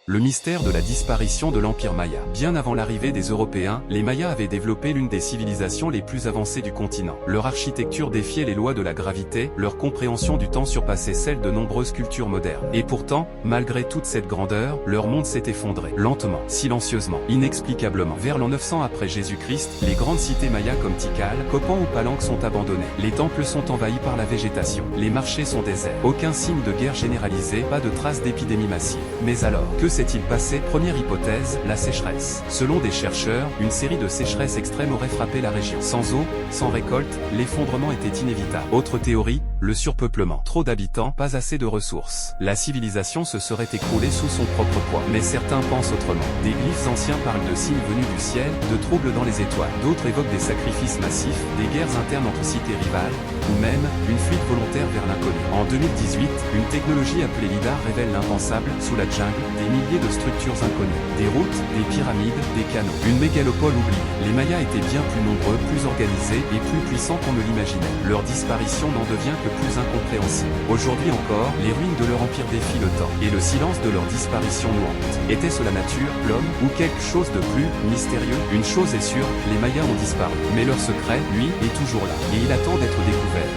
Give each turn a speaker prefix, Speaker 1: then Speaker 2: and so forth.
Speaker 1: Le mystère de la disparition de l'Empire Maya. Bien avant l'arrivée des Européens, les Mayas avaient développé l'une des civilisations les plus avancées du continent. Leur architecture défiait les lois de la gravité, leur compréhension du temps surpassait celle de nombreuses cultures modernes. Et pourtant, malgré toute cette grandeur, leur monde s'est effondré. Lentement, silencieusement, inexplicablement. Vers l'an 900 après Jésus-Christ, les grandes cités mayas comme Tikal, Copan ou Palenque sont abandonnées. Les temples sont envahis par la végétation. Les marchés sont déserts. Aucun signe de guerre généralisée, pas de traces d'épidémie massive. Mais alors, que s'est-il passé? Première hypothèse, la sécheresse. Selon des chercheurs, une série de sécheresses extrêmes aurait frappé la région. Sans eau, sans récolte, l'effondrement était inévitable. Autre théorie, le surpeuplement. Trop d'habitants, pas assez de ressources. La civilisation se serait écroulée sous son propre poids. Mais certains pensent autrement. Des glyphes anciens parlent de signes venus du ciel, de troubles dans les étoiles. D'autres évoquent des sacrifices massifs, des guerres internes entre cités rivales, ou même, une fuite volontaire vers l'inconnu. En 2018, une technologie appelée LIDAR révèle l'impensable. Sous la jungle, des milliers de structures inconnues. Des routes, des pyramides, des canaux. Une mégalopole oubliée. Les Mayas étaient bien plus nombreux, plus organisés et plus puissants qu'on ne l'imaginait. Leur disparition n'en devient que plus incompréhensible. Aujourd'hui encore, les ruines de leur empire défient le temps. Et le silence de leur disparition nous hante. Était-ce la nature, l'homme, ou quelque chose de plus mystérieux? Une chose est sûre, les Mayas ont disparu. Mais leur secret, lui, est toujours là. Et il attend d'être découvert.